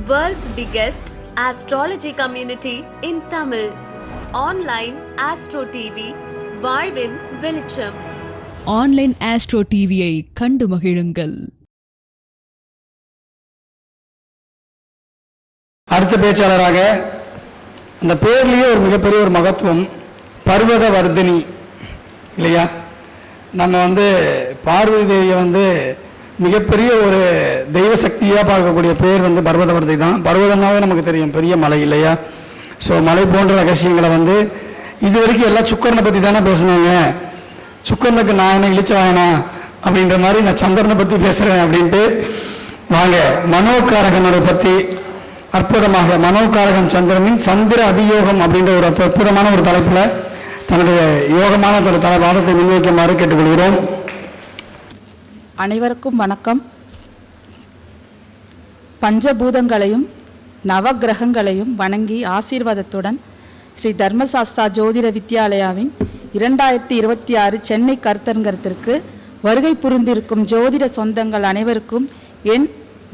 World's biggest astrology community in Tamil. Online Astro TV, வாழ்வின் வெளிச்சம். Online astro டிவியை கண்டு மகிழுங்கள். அடுத்த பேச்சாளராக அந்த பேர்லேயே ஒரு மிகப்பெரிய ஒரு மகத்துவம், பர்வத வர்தினி இல்லையா? நம்ம பார்வதி தேவியை மிகப்பெரிய ஒரு தெய்வ சக்தியாக பார்க்கக்கூடிய பேர் பர்வதவர்த்தி தான். பர்வதம்னாவே நமக்கு தெரியும், பெரிய மலை இல்லையா? ஸோ மலை போன்ற ரகசியங்களை இது வரைக்கும் எல்லாம் சுக்கரனை பற்றி தானே பேசுனாங்க. சுக்கரனுக்கு நான் என்ன இழிச்சவாயனா அப்படின்ற மாதிரி நான் சந்திரனை பற்றி பேசுகிறேன் அப்படின்ட்டு வாங்க. மனோகாரகனோட பற்றி அற்புதமாக மனோகாரகன் சந்திரனின் சந்திர அதியோகம் அப்படின்ற ஒரு அற்புதமான ஒரு தலைப்பில் தனது யோகமான வாதத்தை முன்வைக்குமாறு கேட்டுக்கொள்கிறோம். அனைவருக்கும் வணக்கம். பஞ்சபூதங்களையும் நவகிரகங்களையும் வணங்கி ஆசீர்வாதத்துடன் ஸ்ரீ தர்மசாஸ்தா ஜோதிட வித்யாலயாவின் 2026 சென்னை கருத்தரங்கத்திற்கு வருகை புரிந்திருக்கும் ஜோதிட சொந்தங்கள் அனைவருக்கும் என்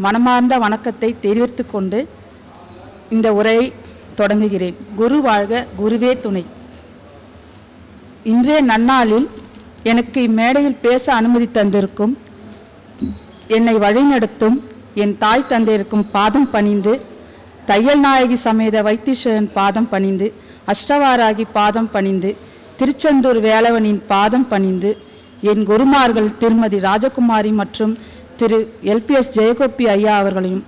மனமார்ந்த வணக்கத்தை தெரிவித்து கொண்டு இந்த உரையை தொடங்குகிறேன். குரு வாழ்க, குருவே துணை. இன்றைய நன்னாளில் எனக்கு இம்மேடையில் பேச அனுமதி தந்திருக்கும், என்னை வழிநடத்தும் என் தாய் தந்தையருக்கும் பாதம் பணிந்து, தையல் நாயகி சமேத வைத்தீஸ்வரன் பாதம் பணிந்து, அஷ்டவாராகி பாதம் பணிந்து, திருச்செந்தூர் வேலவனின் பாதம் பணிந்து, என் குருமார்கள் திருமதி ராஜகுமாரி மற்றும் திரு எல்பிஎஸ் ஜெயகோபி ஐயா அவர்களையும்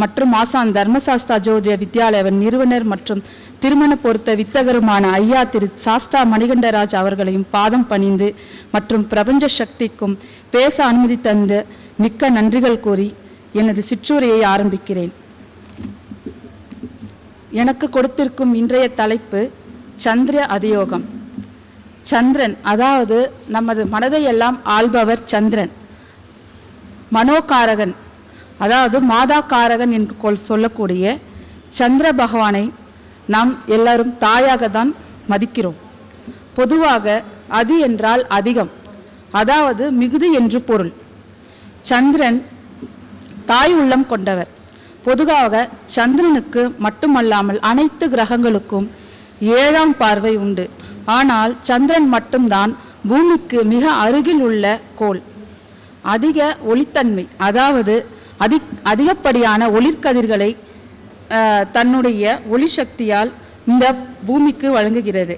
மற்றும் ஆசான் தர்மசாஸ்தா ஜோதிட வித்யாலயவன் நிறுவனர் மற்றும் திருமண பொருத்த வித்தகருமான ஐயா திரு சாஸ்தா மணிகண்டராஜ் அவர்களையும் பாதம் பணிந்து மற்றும் பிரபஞ்ச சக்திக்கும் பேச அனுமதி தந்த மிக்க நன்றிகள் கூறி எனது சிற்றுரையை ஆரம்பிக்கிறேன். எனக்கு கொடுத்திருக்கும் இன்றைய தலைப்பு சந்திர அதியோகம். சந்திரன், அதாவது நமது மனதையெல்லாம் ஆள்பவர் சந்திரன். மனோகாரகன், அதாவது மாதாகாரகன் என்று சொல்லக்கூடிய சந்திர பகவானை நாம் எல்லாரும் தாயாக தான் மதிக்கிறோம். பொதுவாக அதி என்றால் அதிகம், அதாவது மிகுதி என்று பொருள். சந்திரன் தாய் உள்ளம் கொண்டவர். பொதுவாக சந்திரனுக்கு மட்டுமல்லாமல் அனைத்து கிரகங்களுக்கும் 7ஆம் பார்வை உண்டு. ஆனால் சந்திரன் மட்டும்தான் பூமிக்கு மிக அருகில் உள்ள கோள். அதிக ஒளித்தன்மை, அதாவது அதிகப்படியான ஒளிர்கதிர்களை தன்னுடைய ஒளி சக்தியால் இந்த பூமிக்கு வழங்குகிறது.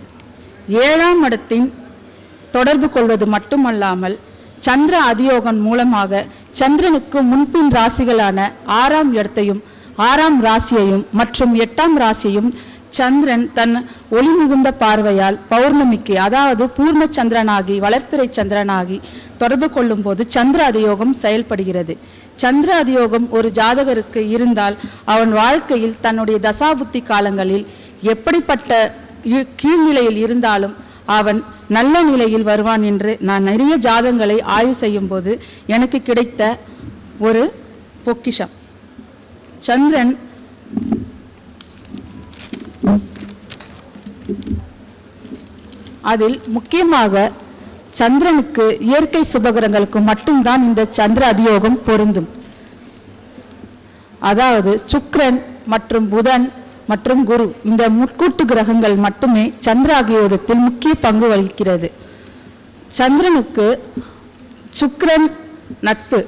7ஆம் இடத்தின் தொடர்பு கொள்வது மட்டுமல்லாமல் சந்திர அதியோகம் மூலமாக சந்திரனுக்கு முன்பின் ராசிகளான 6ஆம் இடத்தையும் 6ஆம் ராசியையும் மற்றும் 8ஆம் ராசியையும் சந்திரன் தன் ஒளி மிகுந்த பார்வையால் பௌர்ணமிக்கு, அதாவது பூர்ண சந்திரனாகி வளர்ப்பிறை சந்திரனாகி தொடர்பு கொள்ளும் போது சந்திர அதியோகம் செயல்படுகிறது. சந்திர அதியோகம் ஒரு ஜாதகருக்கு இருந்தால் அவன் வாழ்க்கையில் தன்னுடைய தசாபுத்தி காலங்களில் எப்படிப்பட்ட கீழ்நிலையில் இருந்தாலும் அவன் நல்ல நிலையில் வருவான் என்று நான் நிறைய ஜாதகங்களை ஆய்வு செய்யும் போது எனக்கு கிடைத்த ஒரு பொக்கிஷம். சந்திரன் அதில் முக்கியமாக சந்திரனுக்கு இயற்கை சுபகிரகங்களுக்கு மட்டும்தான் இந்த சந்திர அதியோகம் பொருந்தும். அதாவது சுக்கிரன் மற்றும் புதன் மற்றும் குரு, இந்த முக்கூட்டு கிரகங்கள் மட்டுமே சந்திர அதியோகத்தில் முக்கிய பங்கு வகிக்கிறது. சந்திரனுக்கு சுக்கிரன் நட்பு,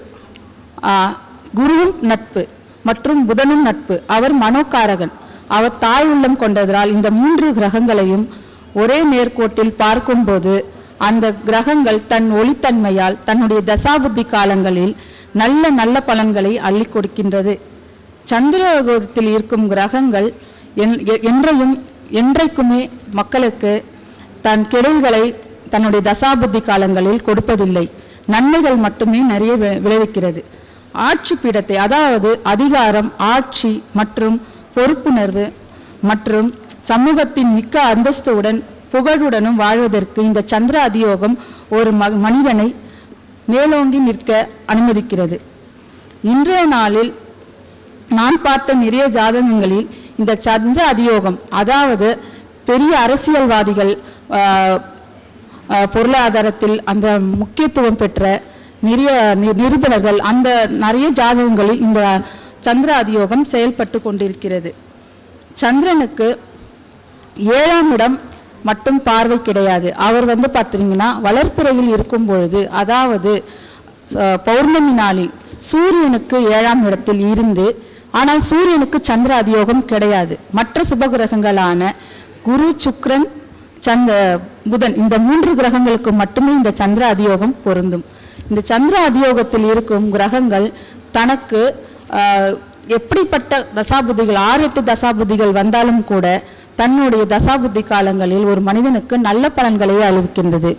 குருவும் நட்பு மற்றும் புதனும் நட்பு. அவர் மனோகாரகன், அவர் தாய் உள்ளம் கொண்டதால் இந்த 3 கிரகங்களையும் ஒரே நேர்கோட்டில் பார்க்கும்போது அந்த கிரகங்கள் தன் ஒளித்தன்மையால் தன்னுடைய தசாபுத்தி காலங்களில் நல்ல நல்ல பலன்களை அள்ளி கொடுக்கின்றது. சந்திரகோதத்தில் இருக்கும் கிரகங்கள் என்றைக்குமே மக்களுக்கு தன் கெடுதல்களை தன்னுடைய தசாபுத்தி காலங்களில் கொடுப்பதில்லை, நன்மைகள் மட்டுமே நிறைய விளைவிக்கிறது. ஆட்சி பீடத்தை, அதாவது அதிகாரம், ஆட்சி மற்றும் பொறுப்புணர்வு மற்றும் சமூகத்தின் மிக்க அந்தஸ்துடன் புகழுடனும் வாழ்வதற்கு இந்த சந்திர அதியோகம் ஒரு மனிதனை மேலோங்கி நிற்க அனுமதிக்கிறது. இன்றைய நாளில் நான் பார்த்த நிறைய ஜாதகங்களில் இந்த சந்திர அதியோகம், அதாவது பெரிய அரசியல்வாதிகள், பொருளாதாரத்தில் அந்த முக்கியத்துவம் பெற்ற நிறைய நிருபர்கள், அந்த நிறைய ஜாதகங்களில் இந்த சந்திர அதியோகம் செயல்பட்டு கொண்டிருக்கிறது. சந்திரனுக்கு 7ஆம் இடம் மட்டும் பார்வை கிடையாது. அவர் வந்து பார்த்தீங்கன்னா வளர்ப்பிறையில் இருக்கும் பொழுது, அதாவது பௌர்ணமி நாளில் சூரியனுக்கு 7ஆம் இடத்தில் இருந்து, ஆனால் சூரியனுக்கு சந்திர அதியோகம் கிடையாது. மற்ற சுபகிரகங்களான குரு, சுக்கிரன், புதன், இந்த 3 கிரகங்களுக்கு மட்டுமே இந்த சந்திர அதியோகம் பொருந்தும். இந்த சந்திர அதியோகத்தில் இருக்கும் கிரகங்கள் தனக்கு எப்படிப்பட்ட தசாபுத்திகள் 6-8 தசாபுத்திகள் வந்தாலும் கூட தன்னுடைய தசாபுத்தி காலங்களில் ஒரு மனிதனுக்கு நல்ல பலன்களை அளிக்கின்றது.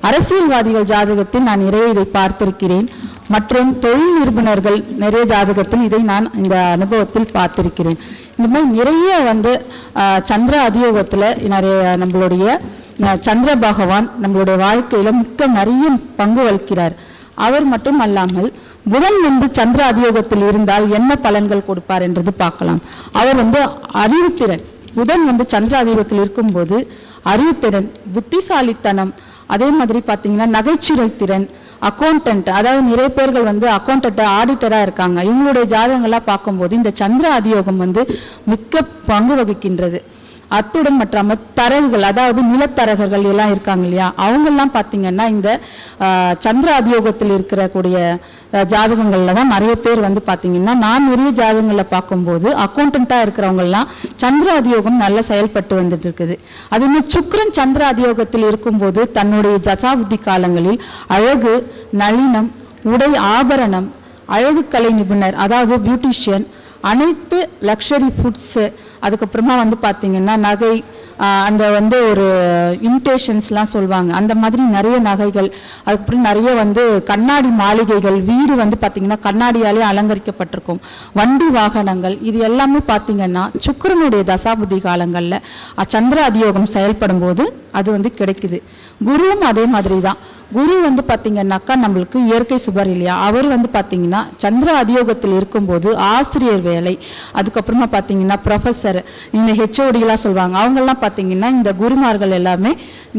அரசியல்வாதிகள் ஜாதகத்தில் நான் நிறைய இதை பார்த்திருக்கிறேன். மற்றும் தொழில் நிறுவனர்கள் நிறைய ஜாதகத்தில் இதை நான் இந்த அனுபவத்தில் பார்த்திருக்கிறேன். இந்த மாதிரி நிறைய வந்து சந்திர அதியோகத்தில் நிறைய நம்மளுடைய சந்திர பகவான் நம்மளுடைய வாழ்க்கையில் நிறைய பங்கு வகிக்கிறார். அவர் மட்டும் அல்லாமல் புதன் வந்து சந்திர அதியோகத்தில் இருந்தால் என்ன பலன்கள் கொடுப்பார் என்றது பார்க்கலாம். அவர் வந்து அறிவுத்திறன், புதன் வந்து சந்திர அதியோகத்தில் இருக்கும்போது அறிவுத்திறன், புத்திசாலித்தனம், அதே மாதிரி பார்த்தீங்கன்னா நகைச்சுவை திறன், அக்கௌண்டன்ட், அதாவது நிறைய பேர்கள் வந்து அக்கௌண்டன்ட் ஆடிட்டராக இருக்காங்க. இவங்களுடைய ஜாதகங்களாக பார்க்கும்போது இந்த சந்திர அதியோகம் வந்து மிக்க பங்கு வகிக்கின்றது. அத்துடன் மற்ற தரகுகள், அதாவது நிலத்தரகர்கள் எல்லாம் இருக்காங்க இல்லையா, அவங்கெல்லாம் பார்த்தீங்கன்னா இந்த சந்திர அதியோகத்தில் இருக்கக்கூடிய ஜாதகங்களில் தான் நிறைய பேர் வந்து பார்த்தீங்கன்னா, நான் நிறைய ஜாதகங்களில் பார்க்கும்போது அக்கௌண்டண்ட்டாக இருக்கிறவங்கெல்லாம் சந்திர அதியோகம் நல்லா செயல்பட்டு வந்துட்டு இருக்குது. அதேமாதிரி சுக்கிரன் சந்திர அதியோகத்தில் இருக்கும்போது தன்னுடைய தசாபுத்தி காலங்களில் அழகு, நளினம், உடை, ஆபரணம், அழகு கலை நிபுணர், அதாவது பியூட்டிஷியன், அனைத்து லக்ஸரி ஃபுட்ஸு, அதுக்கப்புறமா வந்து பார்த்தீங்கன்னா நகை, அந்த வந்து ஒரு இன்டேஷன்ஸ்லாம் சொல்லுவாங்க, அந்த மாதிரி நிறைய நகைகள், அதுக்கப்புறம் நிறைய வந்து கண்ணாடி மாளிகைகள், வீடு வந்து பார்த்திங்கன்னா கண்ணாடியாலே அலங்கரிக்கப்பட்டிருக்கும், வண்டி வாகனங்கள், இது எல்லாமே பார்த்திங்கன்னா சுக்கிரனுடைய தசாபுத்தி காலங்களில் சந்திர அதியோகம் செயல்படும் போது அது வந்து கிடைக்குது. குருவும் அதே மாதிரி தான். குரு வந்து பார்த்திங்கன்னாக்கா நம்மளுக்கு இயற்கை சுபர் இல்லையா, அவர் வந்து பார்த்திங்கன்னா சந்திர அதியோகத்தில் இருக்கும்போது ஆசிரியர் வேலை, அதுக்கப்புறமா பார்த்திங்கன்னா ப்ரொஃபஸர், இந்த ஹெச்ஓடிலாம் சொல்லுவாங்க, அவங்கெல்லாம் பார்த்திங்கன்னா இந்த குருமார்கள் எல்லாமே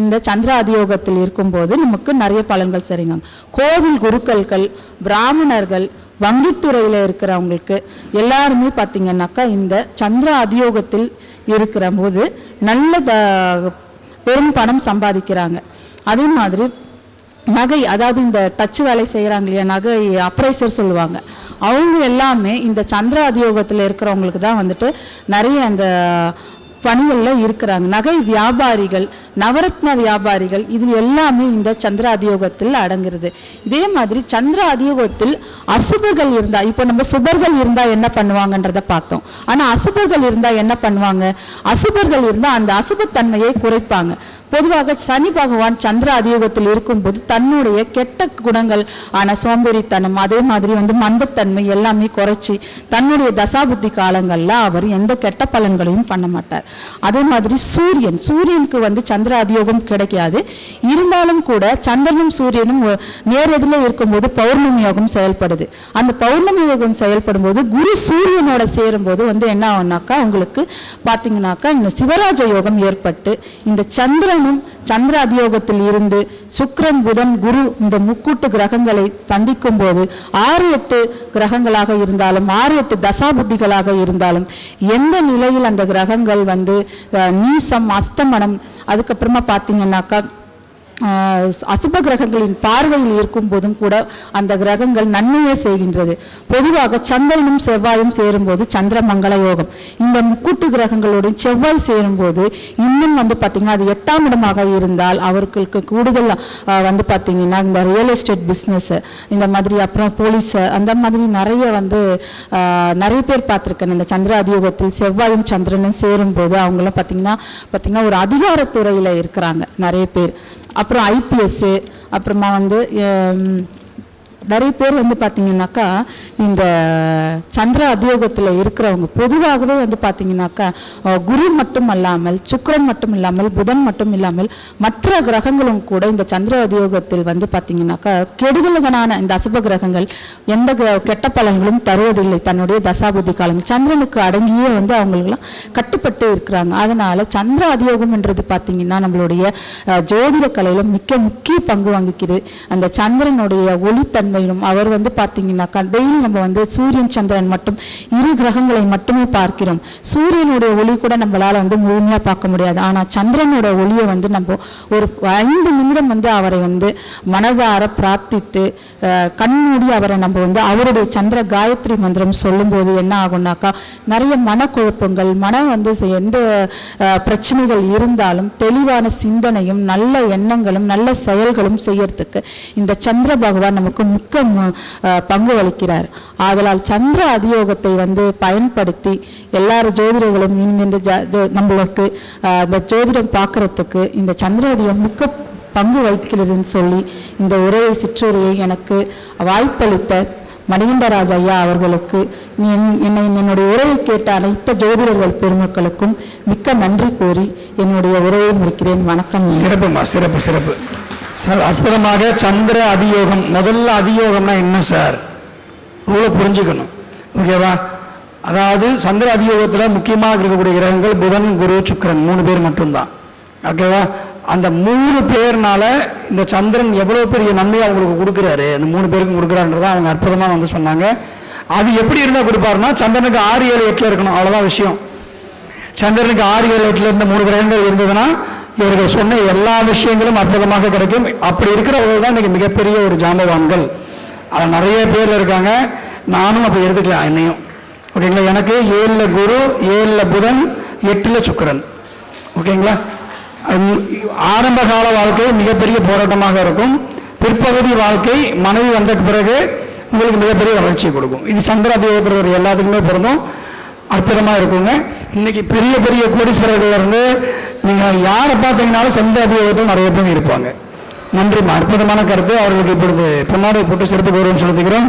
இந்த சந்திர அதியோகத்தில் இருக்கும்போது நமக்கு நிறைய பலன்கள் சரிங்க. கோவில் குருக்கள்கள், பிராமணர்கள், வங்கித்துறையில் இருக்கிறவங்களுக்கு எல்லாருமே பார்த்திங்கன்னாக்கா இந்த சந்திர அதியோகத்தில் இருக்கிற போது நல்ல பெரும் பணம் சம்பாதிக்கிறாங்க. அதே மாதிரி நகை, அதாவது இந்த தச்சு வேலை செய்கிறாங்க இல்லையா, நகை அப்ரைசர் சொல்லுவாங்க, அவங்க எல்லாமே இந்த சந்திர அதியோகத்தில் இருக்கிறவங்களுக்கு தான் வந்துட்டு நிறைய அந்த பணிகளில் இருக்கிறாங்க. நகை வியாபாரிகள், நவரத்ன வியாபாரிகள், இது எல்லாமே இந்த சந்திர அதியோகத்தில் அடங்குறது. இதே மாதிரி சந்திர அதியோகத்தில் அசுபர்கள் இருந்தால், இப்போ நம்ம சுபர்கள் இருந்தால் என்ன பண்ணுவாங்கன்றதை பார்த்தோம். ஆனால் அசுபர்கள் இருந்தால் என்ன பண்ணுவாங்க, அசுபர்கள் இருந்தால் அந்த அசுபத்தன்மையை குறைப்பாங்க. பொதுவாக சனி பகவான் சந்திர அதியோகத்தில் இருக்கும்போது தன்னுடைய கெட்ட குணங்கள் ஆன சோம்பேறித்தனம், அதே மாதிரி வந்து மந்தத்தன்மை எல்லாமே குறைச்சி தன்னுடைய தசாபுத்தி காலங்களில் அவர் எந்த கெட்ட பலன்களையும் பண்ண மாட்டார். அதே மாதிரி சூரியனுக்கு வந்து சந்திர அதியோகம் கிடைக்காது. இருந்தாலும் கூட சந்திரனும் சூரியனும் நேரெதில் இருக்கும்போது பௌர்ணமி யோகம் செயல்படுது. அந்த பௌர்ணமி யோகம் செயல்படும் போது குரு சூரியனோட சேரும்போது வந்து என்ன ஆகும்னாக்கா உங்களுக்கு பார்த்தீங்கன்னாக்கா இந்த சிவராஜ யோகம் ஏற்பட்டு இந்த சந்திரனும் சந்திர அதியோகத்தில் இருந்து சுக்கிரன், புதன், குரு இந்த முக்கூட்டு கிரகங்களை சந்திக்கும் போது 6-8 கிரகங்களாக இருந்தாலும் 6-8 தசாபுத்திகளாக இருந்தாலும் எந்த நிலையில் அந்த கிரகங்கள் வந்து நீசம், அஸ்தமனம், அதுக்கப்புறமா பார்த்தீங்கன்னாக்கா அசுப கிரகங்களின் பார்வையில் இருக்கும் போதும் கூட அந்த கிரகங்கள் நன்மையே செய்கின்றது. பொதுவாக சந்திரனும் செவ்வாயும் சேரும்போது சந்திர மங்கள யோகம், இந்த முக்கூட்டு கிரகங்களோடு செவ்வாய் சேரும்போது இன்னும் வந்து பார்த்தீங்கன்னா அது 8ஆம் இடமாக இருந்தால் அவர்களுக்கு கூடுதல் வந்து பார்த்தீங்கன்னா இந்த ரியல் எஸ்டேட் பிஸ்னஸ், இந்த மாதிரி அப்புறம் போலீஸ், அந்த மாதிரி நிறைய வந்து நிறைய பேர் பார்த்துருக்கேன். இந்த சந்திர அதியோகத்தில் செவ்வாயும் சந்திரனும் சேரும்போது அவங்களாம் பார்த்தீங்கன்னா ஒரு அதிகாரத்துறையில் இருக்கிறாங்க நிறைய பேர். அப்புறம் ஐபிஎஸ்ஸு, அப்புறமா வந்து நிறைய பேர் வந்து பார்த்தீங்கன்னாக்கா இந்த சந்திர அதியோகத்தில் இருக்கிறவங்க பொதுவாகவே வந்து பார்த்தீங்கன்னாக்கா குரு மட்டும் இல்லாமல் சுக்கிரன் மட்டும் இல்லாமல் புதன் மட்டும் இல்லாமல் மற்ற கிரகங்களும் கூட இந்த சந்திர அதியோகத்தில் வந்து பார்த்தீங்கன்னாக்கா கெடுதல்களான இந்த அசுப கிரகங்கள் எந்த கெட்ட பலன்களும் தருவதில்லை. தன்னுடைய தசாபுத்தி காலங்கள் சந்திரனுக்கு அடங்கியே வந்து அவங்களுக்கெல்லாம் கட்டுப்பட்டு இருக்கிறாங்க. அதனால சந்திர அதியோகம் என்றது பார்த்தீங்கன்னா நம்மளுடைய ஜோதிட கலையில் முக்கிய பங்கு வகிக்குது. அந்த சந்திரனுடைய ஒளித்தன்மை தன்மையிலும் அவர் வந்து பார்த்தீங்கன்னாக்கா டெய்லி நம்ம வந்து சூரியன் சந்திரன் மட்டும் 2 கிரகங்களை மட்டுமே பார்க்கிறோம். சூரியனுடைய ஒளி கூட நம்மளால் வந்து முழுமையாக பார்க்க முடியாது. ஆனால் சந்திரனோட ஒளியை வந்து நம்ம ஒரு 5 நிமிடம் வந்து அவரை வந்து மனதார பிரார்த்தித்து கண்மூடி அவரை நம்ம வந்து அவருடைய சந்திர காயத்ரி மந்திரம் சொல்லும்போது என்ன ஆகும்னாக்கா நிறைய மனக்குழப்பங்கள் வந்து எந்த பிரச்சனைகள் இருந்தாலும் தெளிவான சிந்தனையும் நல்ல எண்ணங்களும் நல்ல செயல்களும் செய்யறதுக்கு இந்த சந்திர பகவான் நமக்கு மிக்க பங்கு வகிக்கிறார். ஆதலால் சந்திர அதியோகத்தை வந்து பயன்படுத்தி எல்லாரும் ஜோதிடர்களும் நம்மளுக்கு இந்த ஜோதிடம் பார்க்கறதுக்கு இந்த சந்திரோதயம் மிக்க பங்கு வகிக்கிறதுன்னு சொல்லி இந்த உரையை சிற்றுரையை எனக்கு வாய்ப்பளித்த மணிகண்டராஜ் ஐயா அவர்களுக்கு என்னுடைய உரையை கேட்ட அனைத்து ஜோதிடர்கள் பெருமக்களுக்கும் மிக்க நன்றி கூறி என்னுடைய உரையை முடிக்கிறேன். வணக்கம். சிறப்புமா, சிறப்பு சிறப்பு சார். அற்புதமாக சந்திர அதியோகம். முதல்ல அதியோகம்னா என்ன சார்? இவ்வளோ புரிஞ்சுக்கணும், ஓகேவா? அதாவது சந்திர அதியோகத்தில் முக்கியமாக இருக்கக்கூடிய கிரகங்கள் புதன், குரு, சுக்கிரன் 3 பேர் மட்டும்தான், ஓகேவா? அந்த 3 பேர்னால இந்த சந்திரன் எவ்வளோ பெரிய நன்மையை அவங்களுக்கு கொடுக்குறாரு, அந்த 3 பேருக்கும் கொடுக்குறான்றதான் அவங்க அற்புதமாக வந்து சொன்னாங்க. அது எப்படி இருந்தால் கொடுப்பாருன்னா சந்திரனுக்கு 6, 7, 8 இருக்கணும், அவ்வளோதான் விஷயம். சந்திரனுக்கு 6, 7, 8 இருந்த 3 கிரகங்கள் இருந்ததுன்னா இவர்கள் சொன்ன எல்லா விஷயங்களும் அற்புதமாக கிடைக்கும். அப்படி இருக்கிறவர்கள் தான் இன்றைக்கி மிகப்பெரிய ஒரு ஜாம்பவான்கள். அது நிறைய பேரில் இருக்காங்க. நானும் அப்போ எடுத்துக்கலாம் என்னையும், ஓகேங்களா? எனக்கு 7 குரு, 7 புதன், 8 சுக்கிரன், ஓகேங்களா? ஆரம்ப கால வாழ்க்கை மிகப்பெரிய போராட்டமாக இருக்கும். பிற்பகுதி வாழ்க்கை மனைவி வந்த பிறகு உங்களுக்கு மிகப்பெரிய வளர்ச்சியை கொடுக்கும். இது சந்திர அதியோகத்தில் எல்லாத்துக்குமே பொருந்தும். அற்புதமாக இருக்குங்க. இன்னைக்கு பெரிய பெரிய கோடீஸ்வரர்கள் இருந்து நீங்கள் யாரை பார்த்தீங்கன்னாலும் சந்திர அதியோகத்தில் நிறைய பேர் இருப்பாங்க. நன்றிம்மா, அற்புதமான கருத்து. அவர்களுக்கு இப்பொழுது பொன்னாடை போட்டு சிறப்பு கௌரவம் செலுத்துகிறோம்.